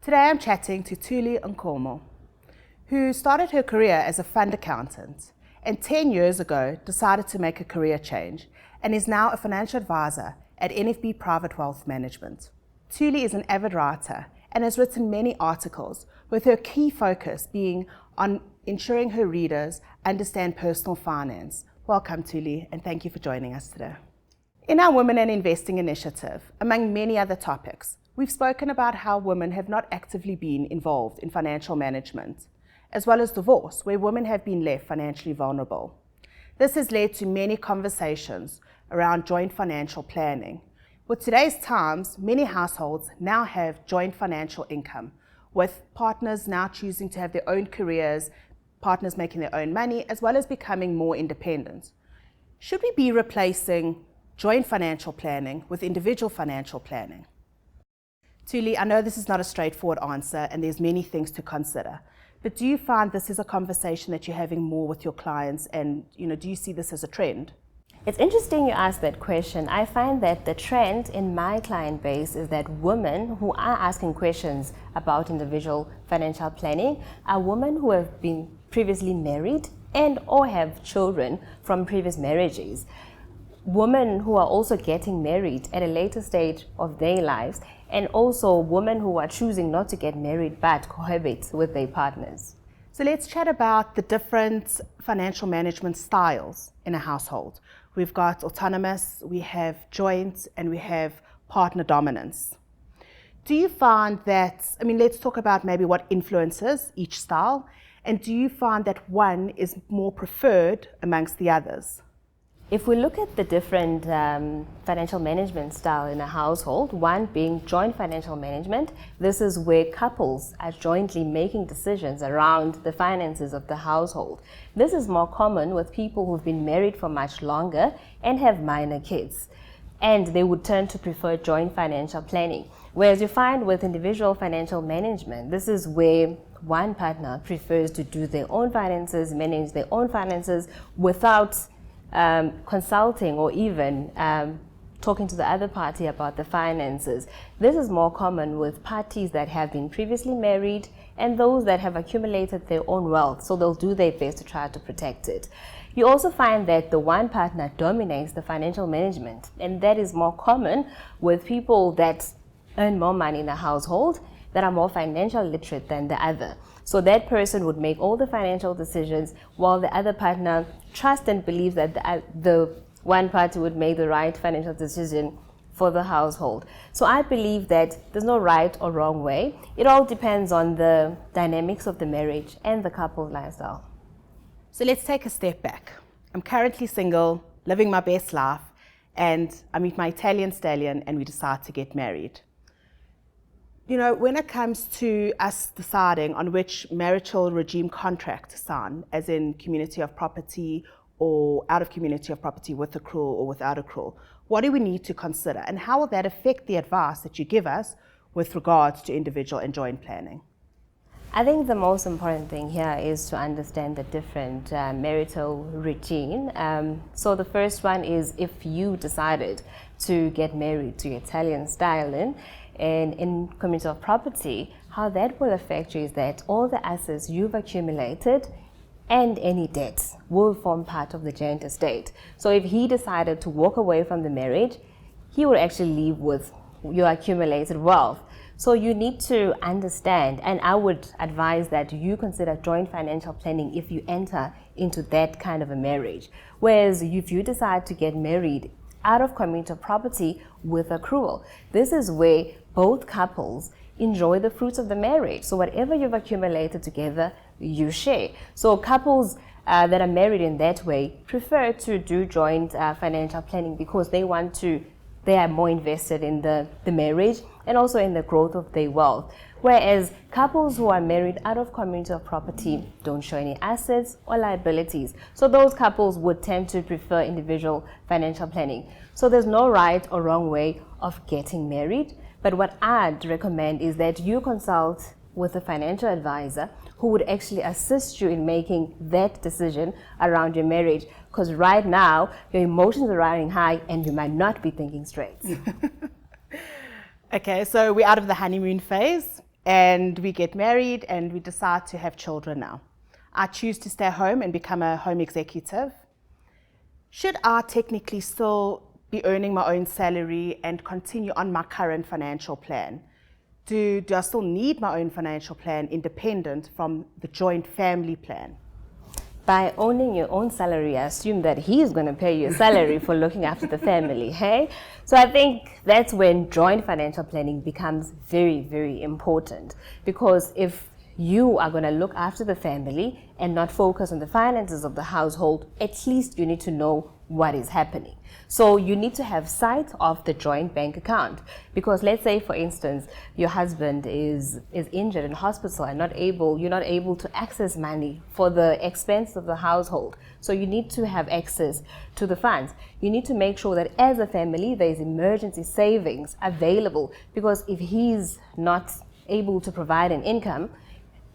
Today I'm chatting to Thullisile Nkomo, who started her career as a fund accountant and 10 years ago decided to make a career change and is now a financial advisor at NFB Private Wealth Management. Thullisile is an avid writer and has written many articles, with her key focus being on ensuring her readers understand personal finance. Welcome, Thullisile, and thank you for joining us today. In our Women and Investing initiative, among many other topics, we've spoken about how women have not actively been involved in financial management, as well as divorce, where women have been left financially vulnerable. This has led to many conversations around joint financial planning. With today's times, many households now have joint financial income, with partners now choosing to have their own careers, partners making their own money, as well as becoming more independent. Should we be replacing joint financial planning with individual financial planning? Thullisile, I know this is not a straightforward answer and there's many things to consider, but do you find this is a conversation that you're having more with your clients, and do you see this as a trend? It's interesting you ask that question. I find that the trend in my client base is that women who are asking questions about individual financial planning are women who have been previously married and or have children from previous marriages. Women who are also getting married at a later stage of their lives, and also women who are choosing not to get married but cohabit with their partners. So let's chat about the different financial management styles in a household. We've got autonomous, we have joint, and we have partner dominance. Do you find that, let's talk about maybe what influences each style, and do you find that one is more preferred amongst the others? If we look at the different financial management style in a household, one being joint financial management, this is where couples are jointly making decisions around the finances of the household. This is more common with people who've been married for much longer and have minor kids, and they would tend to prefer joint financial planning. Whereas you find with individual financial management, this is where one partner prefers to do their own finances, manage their own finances without consulting or even talking to the other party about the finances. This is more common with parties that have been previously married and those that have accumulated their own wealth, so they'll do their best to try to protect it. You also find that the one partner dominates the financial management, and that is more common with people that earn more money in the household, that are more financial literate than the other. So that person would make all the financial decisions while the other partner trusts and believes that the one party would make the right financial decision for the household. So I believe that there's no right or wrong way. It all depends on the dynamics of the marriage and the couple's lifestyle. So let's take a step back. I'm currently single, living my best life, and I meet my Italian stallion and we decide to get married. When it comes to us deciding on which marital regime contract to sign, as in community of property or out of community of property with accrual or without accrual, what do we need to consider, and how will that affect the advice that you give us with regards to individual and joint planning? I think the most important thing here is to understand the different marital regime. So the first one is, if you decided to get married to your Italian styling, and in community of property, how that will affect you is that all the assets you've accumulated and any debts will form part of the joint estate. So if he decided to walk away from the marriage, he would actually leave with your accumulated wealth. So you need to understand, and I would advise that you consider joint financial planning if you enter into that kind of a marriage. Whereas if you decide to get married out of community of property with accrual, this is where both couples enjoy the fruits of the marriage. So whatever you've accumulated together, you share. So couples that are married in that way prefer to do joint financial planning because they are more invested in the marriage and also in the growth of their wealth. Whereas couples who are married out of community of property don't show any assets or liabilities. So those couples would tend to prefer individual financial planning. So there's no right or wrong way of getting married. But what I'd recommend is that you consult with a financial advisor who would actually assist you in making that decision around your marriage. Because right now, your emotions are running high and you might not be thinking straight. Okay, so we're out of the honeymoon phase and we get married and we decide to have children now. I choose to stay home and become a home executive. Should I technically still be earning my own salary and continue on my current financial plan? Do I still need my own financial plan independent from the joint family plan? By owning your own salary, I assume that he is going to pay you a salary for looking after the family, hey? So I think that's when joint financial planning becomes very, very important. Because if you are going to look after the family and not focus on the finances of the household, at least you need to know what is happening. So you need to have sight of the joint bank account, because let's say, for instance, your husband is injured in hospital and you're not able to access money for the expense of the household. So you need to have access to the funds. You need to make sure that as a family there is emergency savings available, because if he's not able to provide an income,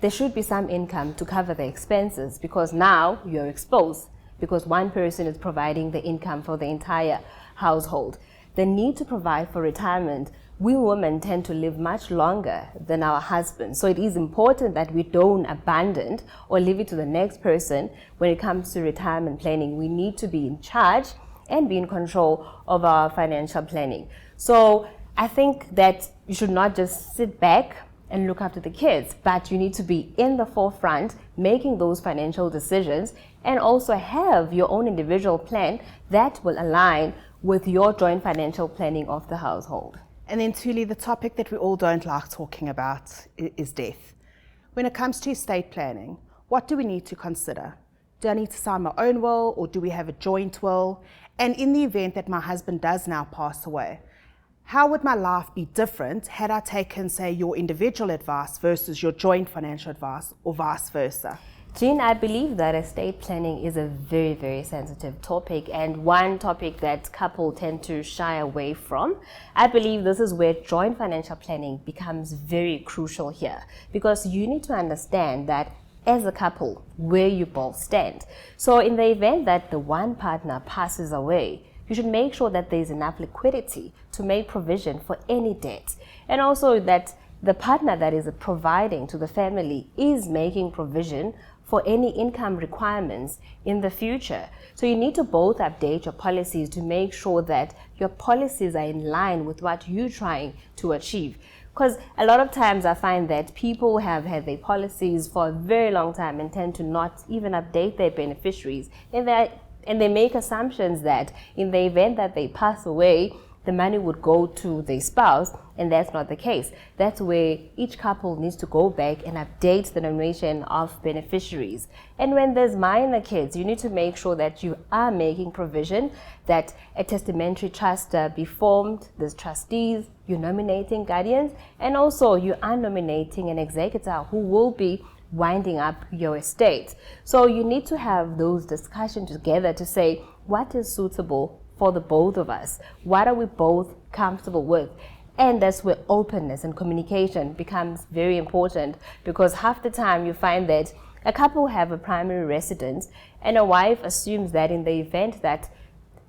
there should be some income to cover the expenses, because now you're exposed, because one person is providing the income for the entire household. The need to provide for retirement, we women tend to live much longer than our husbands. So it is important that we don't abandon or leave it to the next person when it comes to retirement planning. We need to be in charge and be in control of our financial planning. So I think that you should not just sit back and look after the kids, but you need to be in the forefront making those financial decisions, and also have your own individual plan that will align with your joint financial planning of the household. And then Thuli, the topic that we all don't like talking about is death. When it comes to estate planning, what do we need to consider? Do I need to sign my own will, or do we have a joint will? And in the event that my husband does now pass away, how would my life be different had I taken, say, your individual advice versus your joint financial advice, or vice versa? Jean, I believe that estate planning is a very, very sensitive topic, and one topic that couples tend to shy away from. I believe this is where joint financial planning becomes very crucial here, because you need to understand that as a couple, where you both stand. So in the event that the one partner passes away, you should make sure that there is enough liquidity to make provision for any debt, and also that the partner that is providing to the family is making provision for any income requirements in the future. So you need to both update your policies to make sure that your policies are in line with what you're trying to achieve. Because a lot of times I find that people have had their policies for a very long time and tend to not even update their beneficiaries, and they make assumptions that in the event that they pass away, the money would go to their spouse, and that's not the case. That's where each couple needs to go back and update the nomination of beneficiaries. And when there's minor kids, you need to make sure that you are making provision that a testamentary trust be formed, there's trustees, you're nominating guardians, and also you are nominating an executor who will be winding up your estate. So you need to have those discussions together to say what is suitable for the both of us, what are we both comfortable with. And that's where openness and communication becomes very important, because half the time you find that a couple have a primary residence and a wife assumes that in the event that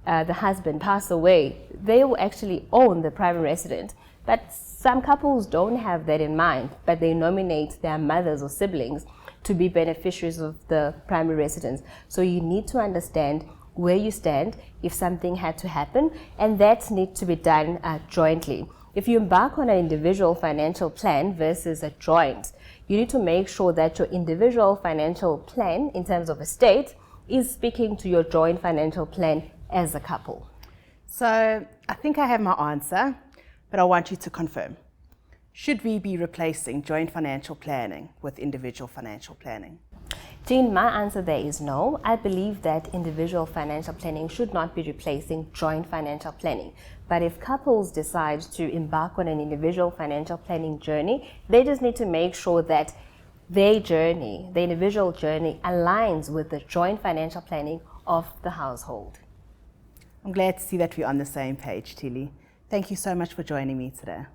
the husband passed away, they will actually own the primary residence. But some couples don't have that in mind, but they nominate their mothers or siblings to be beneficiaries of the primary residence. So you need to understand where you stand if something had to happen, and that needs to be done jointly. If you embark on an individual financial plan versus a joint, you need to make sure that your individual financial plan in terms of estate is speaking to your joint financial plan as a couple. So I think I have my answer, but I want you to confirm. Should we be replacing joint financial planning with individual financial planning? Jean, my answer there is no. I believe that individual financial planning should not be replacing joint financial planning. But if couples decide to embark on an individual financial planning journey, they just need to make sure that their journey, the individual journey, aligns with the joint financial planning of the household. I'm glad to see that we're on the same page, Thuli. Thank you so much for joining me today.